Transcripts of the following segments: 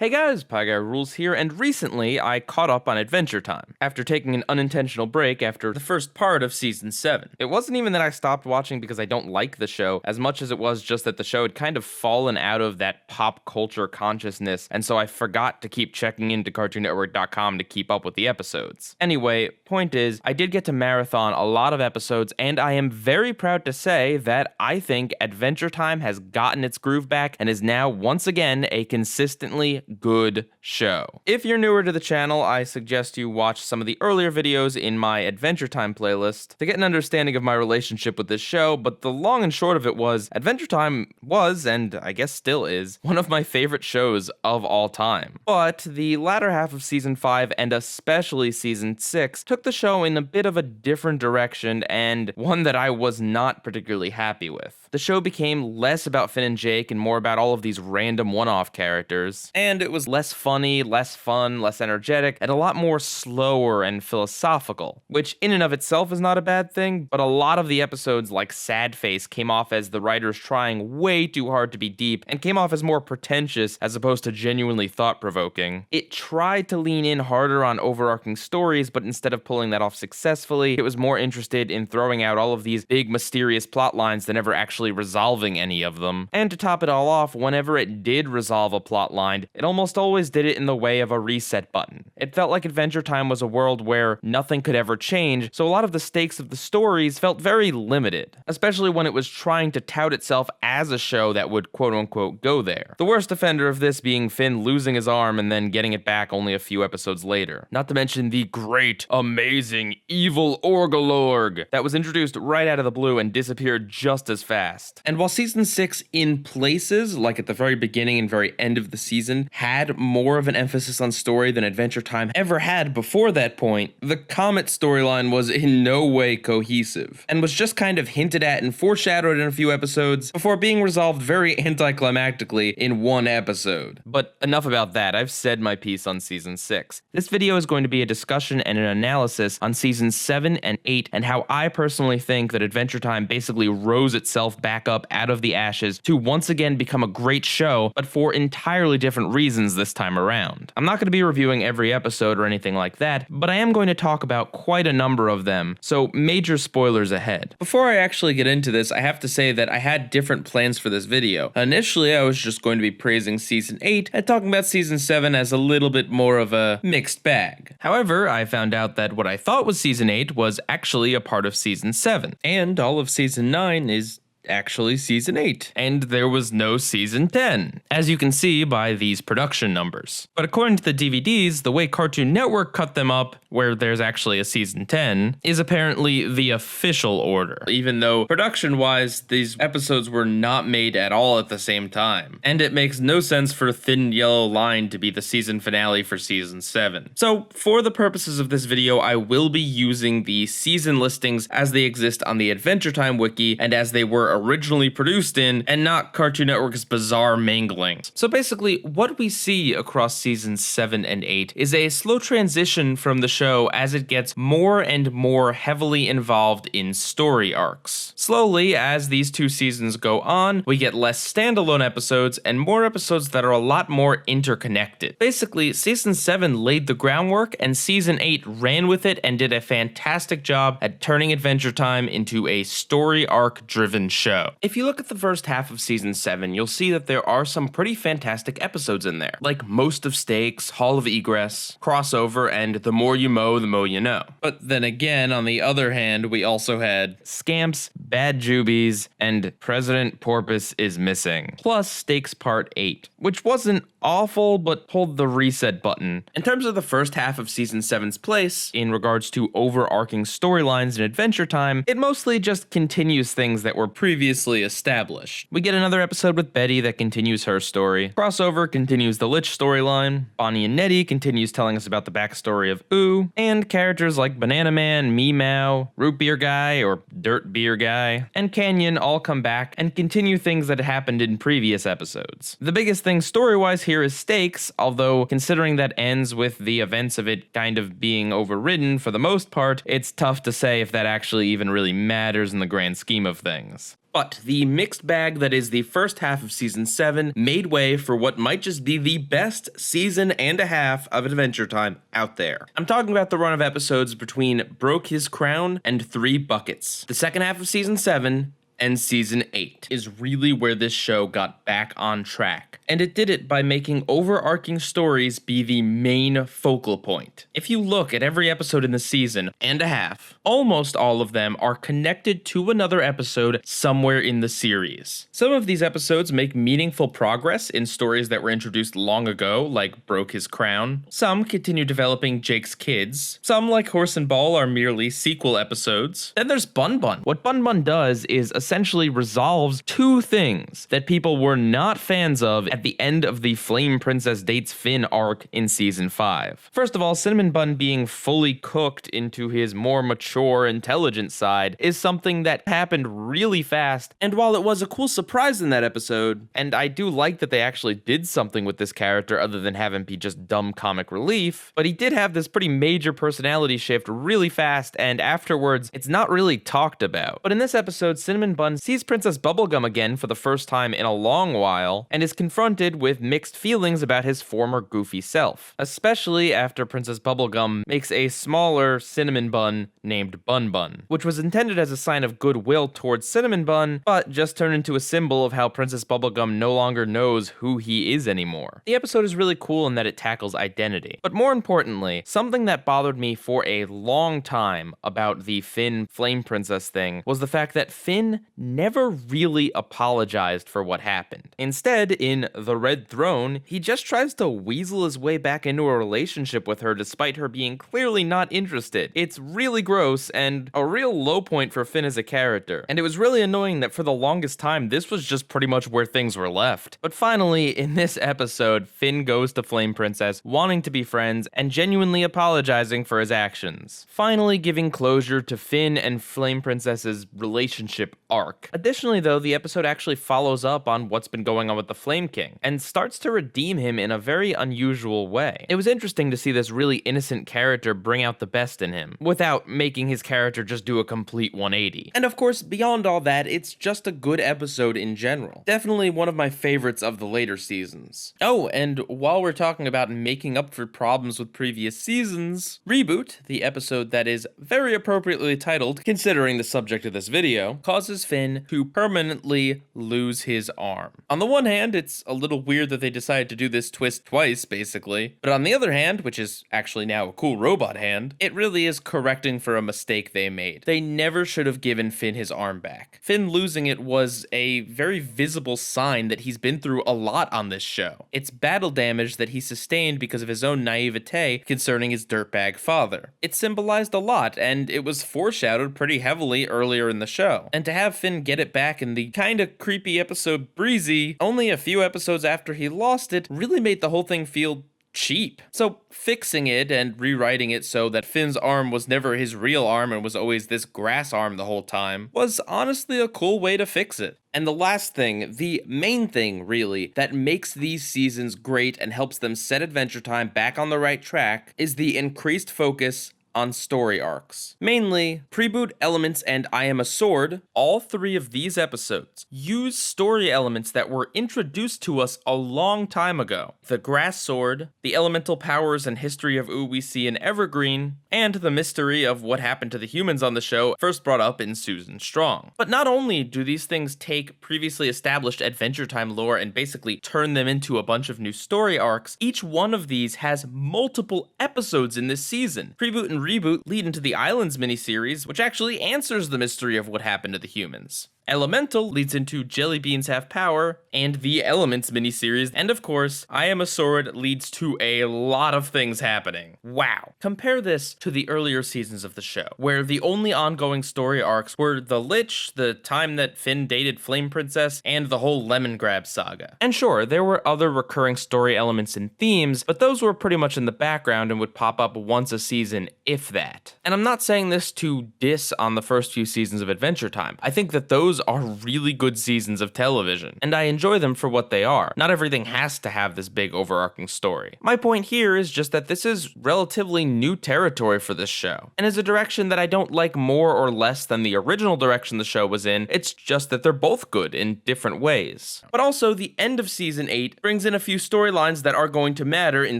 Hey guys, PIEGUYRULZ here, and recently I caught up on Adventure Time, after taking an unintentional break after the first part of Season 7. It wasn't even that I stopped watching because I don't like the show, as much as it was just that the show had kind of fallen out of that pop culture consciousness, and so I forgot to keep checking into CartoonNetwork.com to keep up with the episodes. Anyway, point is, I did get to marathon a lot of episodes, and I am very proud to say that I think Adventure Time has gotten its groove back and is now once again a consistently good show. If you're newer to the channel, I suggest you watch some of the earlier videos in my Adventure Time playlist to get an understanding of my relationship with this show, but the long and short of it was, Adventure Time was, and I guess still is, one of my favorite shows of all time. But the latter half of Season 5, and especially Season 6, took the show in a bit of a different direction, and one that I was not particularly happy with. The show became less about Finn and Jake and more about all of these random one-off characters, and it was less funny, less fun, less energetic, and a lot more slower and philosophical, which in and of itself is not a bad thing, but a lot of the episodes like Sad Face came off as the writers trying way too hard to be deep, and came off as more pretentious as opposed to genuinely thought-provoking. It tried to lean in harder on overarching stories, but instead of pulling that off successfully, it was more interested in throwing out all of these big mysterious plot lines than ever actually resolving any of them. And to top it all off, whenever it did resolve a plot line, it almost always did it in the way of a reset button. It felt like Adventure Time was a world where nothing could ever change, so a lot of the stakes of the stories felt very limited, especially when it was trying to tout itself as a show that would quote-unquote go there. The worst offender of this being Finn losing his arm and then getting it back only a few episodes later. Not to mention the great, amazing, evil Orgalorg that was introduced right out of the blue and disappeared just as fast. And while Season 6 in places, like at the very beginning and very end of the season, had more of an emphasis on story than Adventure Time ever had before that point, the Comet storyline was in no way cohesive, and was just kind of hinted at and foreshadowed in a few episodes before being resolved very anticlimactically in one episode. But enough about that, I've said my piece on Season 6. This video is going to be a discussion and an analysis on Seasons 7 and 8, and how I personally think that Adventure Time basically rose itself back up out of the ashes to once again become a great show, but for entirely different reasons this time around. I'm not going to be reviewing every episode or anything like that, but I am going to talk about quite a number of them, so major spoilers ahead. Before I actually get into this, I have to say that I had different plans for this video. Initially, I was just going to be praising Season 8 and talking about Season 7 as a little bit more of a mixed bag. However, I found out that what I thought was Season 8 was actually a part of Season 7, and all of Season 9 is actually Season 8, and there was no Season 10, as you can see by these production numbers. But according to the DVDs, the way Cartoon Network cut them up, where there's actually a Season 10, is apparently the official order, even though production-wise, these episodes were not made at all at the same time. And it makes no sense for Thin Yellow Line to be the season finale for Season 7. So, for the purposes of this video, I will be using the season listings as they exist on the Adventure Time wiki, and as they were originally produced in, and not Cartoon Network's bizarre mangling. So basically, what we see across Seasons 7 and 8 is a slow transition from the show as it gets more and more heavily involved in story arcs. Slowly, as these two seasons go on, we get less standalone episodes and more episodes that are a lot more interconnected. Basically, Season 7 laid the groundwork, and Season 8 ran with it and did a fantastic job at turning Adventure Time into a story arc-driven show. If you look at the first half of Season 7, you'll see that there are some pretty fantastic episodes in there, like Most of Stakes, Hall of Egress, Crossover, and The More You Mow, The Mo You Know. But then again, on the other hand, we also had Scamps, Bad Jubies, and President Porpoise is Missing, plus Stakes Part 8, which wasn't awful, but pulled the reset button. In terms of the first half of Season 7's place, in regards to overarching storylines in Adventure Time, it mostly just continues things that were previously established. We get another episode with Betty that continues her story. Crossover continues the Lich storyline. Bonnie and Nettie continues telling us about the backstory of Ooh, and characters like Banana Man, Meow, Root Beer Guy, or Dirt Beer Guy, and Canyon all come back and continue things that happened in previous episodes. The biggest thing story-wise here here is stakes, although considering that ends with the events of it kind of being overridden for the most part, it's tough to say if that actually even really matters in the grand scheme of things. But the mixed bag that is the first half of Season 7 made way for what might just be the best season and a half of Adventure Time out there. I'm talking about the run of episodes between Broke His Crown and 3 Buckets. The second half of Season 7 and Season 8 is really where this show got back on track. And it did it by making overarching stories be the main focal point. If you look at every episode in the season and a half, almost all of them are connected to another episode somewhere in the series. Some of these episodes make meaningful progress in stories that were introduced long ago, like Broke His Crown. Some continue developing Jake's kids. Some, like Horse and Ball, are merely sequel episodes. Then there's Bun Bun. What Bun Bun does is essentially resolves 2 things that people were not fans of at the end of the Flame Princess Dates Finn arc in Season 5. First of all, Cinnamon Bun being fully cooked into his more mature, intelligent side is something that happened really fast, and while it was a cool surprise in that episode, and I do like that they actually did something with this character other than have him be just dumb comic relief, but he did have this pretty major personality shift really fast, and afterwards, it's not really talked about. But in this episode, Cinnamon Bun sees Princess Bubblegum again for the first time in a long while, and is confronted with mixed feelings about his former goofy self, especially after Princess Bubblegum makes a smaller Cinnamon Bun named Bun Bun, which was intended as a sign of goodwill towards Cinnamon Bun, but just turned into a symbol of how Princess Bubblegum no longer knows who he is anymore. The episode is really cool in that it tackles identity, but more importantly, something that bothered me for a long time about the Finn Flame Princess thing was the fact that Finn never really apologized for what happened. Instead, in The Red Throne, he just tries to weasel his way back into a relationship with her despite her being clearly not interested. It's really gross and a real low point for Finn as a character, and it was really annoying that for the longest time this was just pretty much where things were left. But finally, in this episode, Finn goes to Flame Princess wanting to be friends and genuinely apologizing for his actions, finally giving closure to Finn and Flame Princess's relationship arc. Additionally though, the episode actually follows up on what's been going on with the Flame King, and starts to redeem him in a very unusual way. It was interesting to see this really innocent character bring out the best in him, without making his character just do a complete 180. And of course, beyond all that, it's just a good episode in general. Definitely one of my favorites of the later seasons. Oh, and while we're talking about making up for problems with previous seasons, Reboot, the episode that is very appropriately titled, considering the subject of this video, causes Finn to permanently lose his arm. On the one hand, it's a little weird that they decided to do this twist twice, basically. But on the other hand, which is actually now a cool robot hand, it really is correcting for a mistake they made. They never should have given Finn his arm back. Finn losing it was a very visible sign that he's been through a lot on this show. It's battle damage that he sustained because of his own naivete concerning his dirtbag father. It symbolized a lot, and it was foreshadowed pretty heavily earlier in the show. And to have Finn get it back in the kinda creepy episode Breezy, only a few episodes after he lost it, really made the whole thing feel cheap. So fixing it and rewriting it so that Finn's arm was never his real arm and was always this grass arm the whole time was honestly a cool way to fix it. And the last thing, the main thing really, that makes these seasons great and helps them set Adventure Time back on the right track is the increased focus on story arcs. Mainly, Preboot, Elements, and I Am a Sword, all 3 of these episodes, use story elements that were introduced to us a long time ago. The Grass Sword, the elemental powers and history of Ooh We See in Evergreen, and the mystery of what happened to the humans on the show first brought up in Susan Strong. But not only do these things take previously established Adventure Time lore and basically turn them into a bunch of new story arcs, each one of these has multiple episodes in this season. Preboot and Reboot lead into the Islands miniseries, which actually answers the mystery of what happened to the humans. Elemental leads into Jelly Beans Have Power and the Elements miniseries, and of course, I Am a Sword leads to a lot of things happening. Wow. Compare this to the earlier seasons of the show, where the only ongoing story arcs were the Lich, the time that Finn dated Flame Princess, and the whole Lemon Grab saga. And sure, there were other recurring story elements and themes, but those were pretty much in the background and would pop up once a season, if that. And I'm not saying this to diss on the first few seasons of Adventure Time. I think that those shows are really good seasons of television, and I enjoy them for what they are. Not everything has to have this big overarching story. My point here is just that this is relatively new territory for this show, and is a direction that I don't like more or less than the original direction the show was in. It's just that they're both good in different ways. But also, the end of season 8 brings in a few storylines that are going to matter in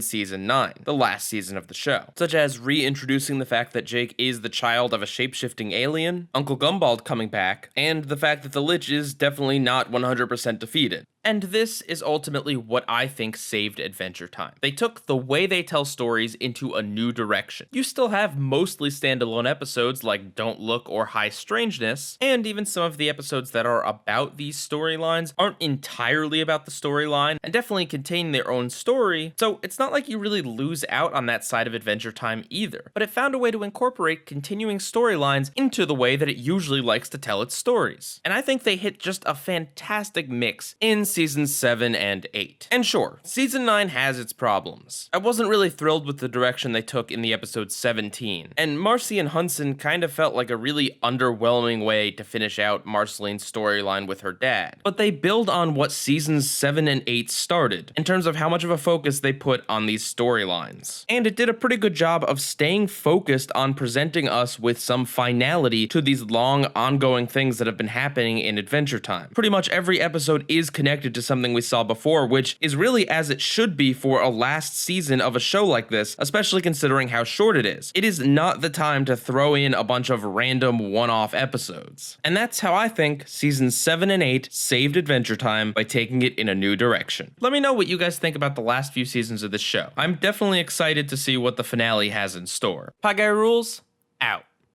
season 9, the last season of the show, such as reintroducing the fact that Jake is the child of a shape-shifting alien, Uncle Gumbald coming back, and the fact that the Lich is definitely not 100% defeated. And this is ultimately what I think saved Adventure Time. They took the way they tell stories into a new direction. You still have mostly standalone episodes like Don't Look or High Strangeness, and even some of the episodes that are about these storylines aren't entirely about the storyline, and definitely contain their own story, so it's not like you really lose out on that side of Adventure Time either. But it found a way to incorporate continuing storylines into the way that it usually likes to tell its stories. And I think they hit just a fantastic mix in seasons 7 and 8. And sure, season 9 has its problems. I wasn't really thrilled with the direction they took in the episode 17, and Marcy and Hudson kind of felt like a really underwhelming way to finish out Marceline's storyline with her dad. But they build on what seasons 7 and 8 started, in terms of how much of a focus they put on these storylines. And it did a pretty good job of staying focused on presenting us with some finality to these long, ongoing things that have been happening in Adventure Time. Pretty much every episode is connected to something we saw before, which is really as it should be for a last season of a show like this, especially considering how short it is. It is not the time to throw in a bunch of random one-off episodes. And that's how I think seasons 7 and 8 saved Adventure Time by taking it in a new direction. Let me know what you guys think about the last few seasons of this show. I'm definitely excited to see what the finale has in store. PIEGUYRULZ, out.